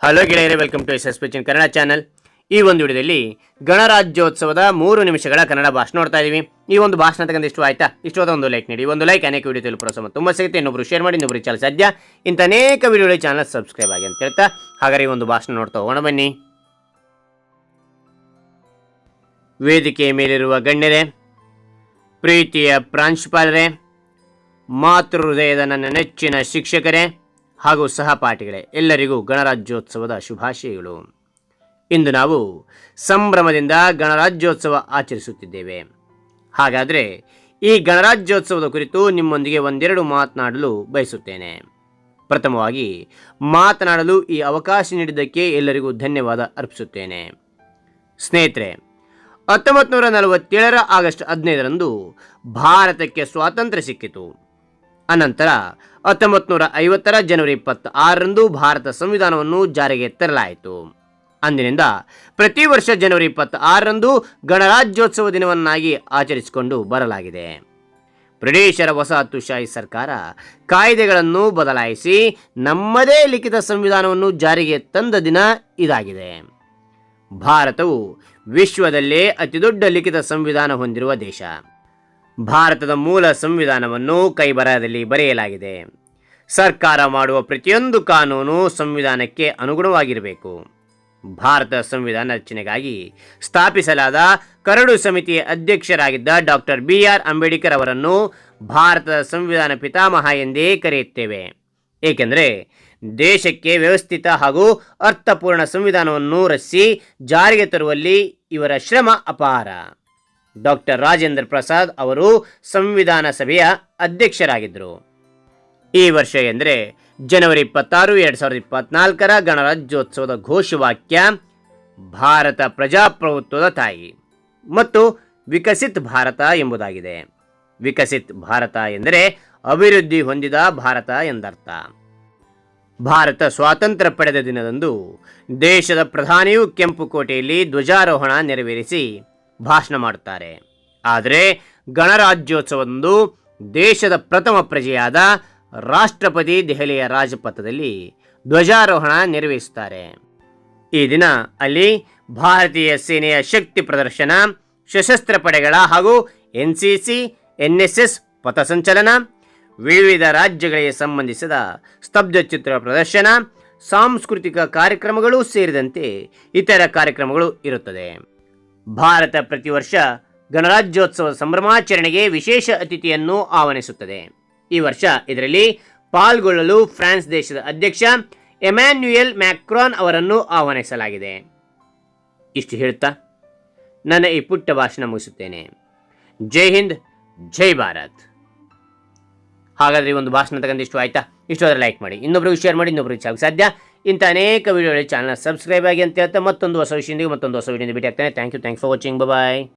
Hello ಗೆಳೆಯರೇ, welcome to S ಪಿಚಿನ್ Kannada channel. ಈ ಒಂದು ವಿಡಿಯೋದಲ್ಲಿ ಗಣರಾಜ್ಯೋತ್ಸವದ 3 ನಿಮಿಷಗಳ ಕನ್ನಡ ಭಾಷಣ ನೋಡ್ತಾ ಇದೀವಿ. ಈ ಒಂದು ಭಾಷಣ ತಗೊಂಡು ಇಷ್ಟ ಆಯ್ತಾ? ಇಷ್ಟವಾದ ಒಂದು ಲೈಕ್ ನೀಡಿ. ಒಂದು ಲೈಕ್ ಅನೇಕ ವಿಡಿಯೋ ತಲುಪುವ ತುಂಬ ಸಿಗುತ್ತೆ. ಇನ್ನೊಬ್ರು ಶೇರ್ ಮಾಡಿ, ಇನ್ನೊಬ್ರು ಚಾನಲ್ ಸಾಧ್ಯ ಇಂಥ ಅನೇಕ ವಿಡಿಯೋಗಳಿಗೆ ಚಾನಲ್ ಸಬ್ಸ್ಕ್ರೈಬ್ ಆಗಿ ಅಂತ ಹೇಳ್ತಾ, ಹಾಗಾದ್ರೆ ಈ ಒಂದು ಭಾಷಣ ನೋಡ್ತಾ ಹೋಗೋಣ ಬನ್ನಿ. ವೇದಿಕೆಯ ಮೇಲಿರುವ ಗಣ್ಯರೇ, ಪ್ರೀತಿಯ ಪ್ರಾಂಶುಪಾಲರೇ, ಮಾತೃ ಹೃದಯದ ನನ್ನ ನೆಚ್ಚಿನ ಶಿಕ್ಷಕರೇ ಹಾಗೂ ಸಹಪಾಠಿಗಳೇ, ಎಲ್ಲರಿಗೂ ಗಣರಾಜ್ಯೋತ್ಸವದ ಶುಭಾಶಯಗಳು. ಇಂದು ನಾವು ಸಂಭ್ರಮದಿಂದ ಗಣರಾಜ್ಯೋತ್ಸವ ಆಚರಿಸುತ್ತಿದ್ದೇವೆ. ಹಾಗಾದರೆ ಈ ಗಣರಾಜ್ಯೋತ್ಸವದ ಕುರಿತು ನಿಮ್ಮೊಂದಿಗೆ ಒಂದೆರಡು ಮಾತನಾಡಲು ಬಯಸುತ್ತೇನೆ. ಪ್ರಥಮವಾಗಿ ಮಾತನಾಡಲು ಈ ಅವಕಾಶ ನೀಡಿದ್ದಕ್ಕೆ ಎಲ್ಲರಿಗೂ ಧನ್ಯವಾದ ಅರ್ಪಿಸುತ್ತೇನೆ. ಸ್ನೇಹಿತರೆ, 1947 ಆಗಸ್ಟ್ 15ರಂದು ಭಾರತಕ್ಕೆ ಸ್ವಾತಂತ್ರ್ಯ ಸಿಕ್ಕಿತು. ಅನಂತರ 1950 ಜನವರಿ 26ರಂದು ಭಾರತ ಸಂವಿಧಾನವನ್ನು ಜಾರಿಗೆ ತರಲಾಯಿತು. ಅಂದಿನಿಂದ ಪ್ರತಿ ವರ್ಷ ಜನವರಿ 26ರಂದು ಗಣರಾಜ್ಯೋತ್ಸವ ದಿನವನ್ನಾಗಿ ಆಚರಿಸಿಕೊಂಡು ಬರಲಾಗಿದೆ. ಬ್ರಿಟಿಷರ ವಸಾಹತುಶಾಹಿ ಸರ್ಕಾರ ಕಾಯ್ದೆಗಳನ್ನು ಬದಲಾಯಿಸಿ ನಮ್ಮದೇ ಲಿಖಿತ ಸಂವಿಧಾನವನ್ನು ಜಾರಿಗೆ ತಂದ ದಿನ ಇದಾಗಿದೆ. ಭಾರತವು ವಿಶ್ವದಲ್ಲೇ ಅತಿದೊಡ್ಡ ಲಿಖಿತ ಸಂವಿಧಾನ ಹೊಂದಿರುವ ದೇಶ. ಭಾರತದ ಮೂಲ ಸಂವಿಧಾನವನ್ನು ಕೈಬರಹದಲ್ಲಿ ಬರೆಯಲಾಗಿದೆ. ಸರ್ಕಾರ ಮಾಡುವ ಪ್ರತಿಯೊಂದು ಕಾನೂನು ಸಂವಿಧಾನಕ್ಕೆ ಅನುಗುಣವಾಗಿರಬೇಕು. ಭಾರತ ಸಂವಿಧಾನ ರಚನೆಗಾಗಿ ಸ್ಥಾಪಿಸಲಾದ ಕರಡು ಸಮಿತಿಯ ಅಧ್ಯಕ್ಷರಾಗಿದ್ದ ಡಾಕ್ಟರ್ BR ಅಂಬೇಡ್ಕರ್ ಅವರನ್ನು ಭಾರತದ ಸಂವಿಧಾನ ಪಿತಾಮಹ ಎಂದೇ ಕರೆಯುತ್ತೇವೆ. ಏಕೆಂದರೆ ದೇಶಕ್ಕೆ ವ್ಯವಸ್ಥಿತ ಹಾಗೂ ಅರ್ಥಪೂರ್ಣ ಸಂವಿಧಾನವನ್ನು ರಚಿಸಿ ಜಾರಿಗೆ ತರುವಲ್ಲಿ ಇವರ ಶ್ರಮ ಅಪಾರ. ಡಾಕ್ಟರ್ ರಾಜೇಂದ್ರ ಪ್ರಸಾದ್ ಅವರು ಸಂವಿಧಾನ ಸಭೆಯ ಅಧ್ಯಕ್ಷರಾಗಿದ್ದರು. ಈ ವರ್ಷ ಎಂದರೆ ಜನವರಿ 26, 2024 ಗಣರಾಜ್ಯೋತ್ಸವದ ಘೋಷವಾಕ್ಯ ಭಾರತ ಪ್ರಜಾಪ್ರಭುತ್ವದ ತಾಯಿ ಮತ್ತು ವಿಕಸಿತ್ ಭಾರತ ಎಂಬುದಾಗಿದೆ. ವಿಕಸಿತ್ ಭಾರತ ಎಂದರೆ ಅಭಿವೃದ್ಧಿ ಹೊಂದಿದ ಭಾರತ ಎಂದರ್ಥ. ಭಾರತ ಸ್ವಾತಂತ್ರ್ಯ ಪಡೆದ ದಿನದಂದು ದೇಶದ ಪ್ರಧಾನಿಯು ಕೆಂಪುಕೋಟೆಯಲ್ಲಿ ಧ್ವಜಾರೋಹಣ ನೆರವೇರಿಸಿ ಭಾಷಣ ಮಾಡುತ್ತಾರೆ. ಆದರೆ ಗಣರಾಜ್ಯೋತ್ಸವದಂದು ದೇಶದ ಪ್ರಥಮ ಪ್ರಜೆಯಾದ ರಾಷ್ಟ್ರಪತಿ ದೆಹಲಿಯ ರಾಜಪಥದಲ್ಲಿ ಧ್ವಜಾರೋಹಣ ನೆರವೇರಿಸುತ್ತಾರೆ. ಈ ದಿನ ಅಲ್ಲಿ ಭಾರತೀಯ ಸೇನೆಯ ಶಕ್ತಿ ಪ್ರದರ್ಶನ, ಸಶಸ್ತ್ರ ಪಡೆಗಳ ಹಾಗೂ NCC, NSS ಪಥಸಂಚಲನ, ವಿವಿಧ ರಾಜ್ಯಗಳಿಗೆ ಸಂಬಂಧಿಸಿದ ಸ್ತಬ್ಧ ಚಿತ್ರ ಪ್ರದರ್ಶನ, ಸಾಂಸ್ಕೃತಿಕ ಕಾರ್ಯಕ್ರಮಗಳು ಸೇರಿದಂತೆ ಇತರ ಕಾರ್ಯಕ್ರಮಗಳು ಇರುತ್ತದೆ. ಭಾರತ ಪ್ರತಿ ವರ್ಷ ಗಣರಾಜ್ಯೋತ್ಸವ ಸಂಭ್ರಮಾಚರಣೆಗೆ ವಿಶೇಷ ಅತಿಥಿಯನ್ನು ಆಹ್ವಾನಿಸುತ್ತದೆ. ಈ ವರ್ಷ ಇದರಲ್ಲಿ ಪಾಲ್ಗೊಳ್ಳಲು ಫ್ರಾನ್ಸ್ ದೇಶದ ಅಧ್ಯಕ್ಷ ಎಮ್ಯಾನ್ಯುಯಲ್ ಮ್ಯಾಕ್ರಾನ್ ಅವರನ್ನು ಆಹ್ವಾನಿಸಲಾಗಿದೆ. ಇಷ್ಟು ಹೇಳುತ್ತಾ ನನ್ನ ಈ ಪುಟ್ಟ ಭಾಷಣ ಮುಗಿಸುತ್ತೇನೆ. ಜೈ ಹಿಂದ್, ಜೈ ಭಾರತ್. ಹಾಗಾದರೆ ಈ ಒಂದು ಭಾಷಣ ತಗೊಂಡಿಷ್ಟು ಆಯ್ತಾ? ಇಷ್ಟಾದರೆ ಲೈಕ್ ಮಾಡಿ, ಇನ್ನೊಬ್ರಿಗೆ ಶೇರ್ ಮಾಡಿ, ಇನ್ನೊಬ್ರಿಗೆ ಚಾನಲ್ ಸಾಧ್ಯ ಇಂಥ ಅನೇಕ ವಿಡಿಯೋಗಳಿಗೆ ಚಾನಲ್ ಸಬ್ಸ್ಕ್ರೈಬ್ ಆಗಿ ಅಂತ ಹೇಳ್ತಾ ಮತ್ತೊಂದು ಹೊಸ ವಿಷಯದೊಂದಿಗೆ ಮತ್ತೊಂದು ಹೊಸ ವಿಡಿಯೋದಿಂದ ಭೇಟಿ ಆಗ್ತಾನೆ. Thank you for watching. Bye.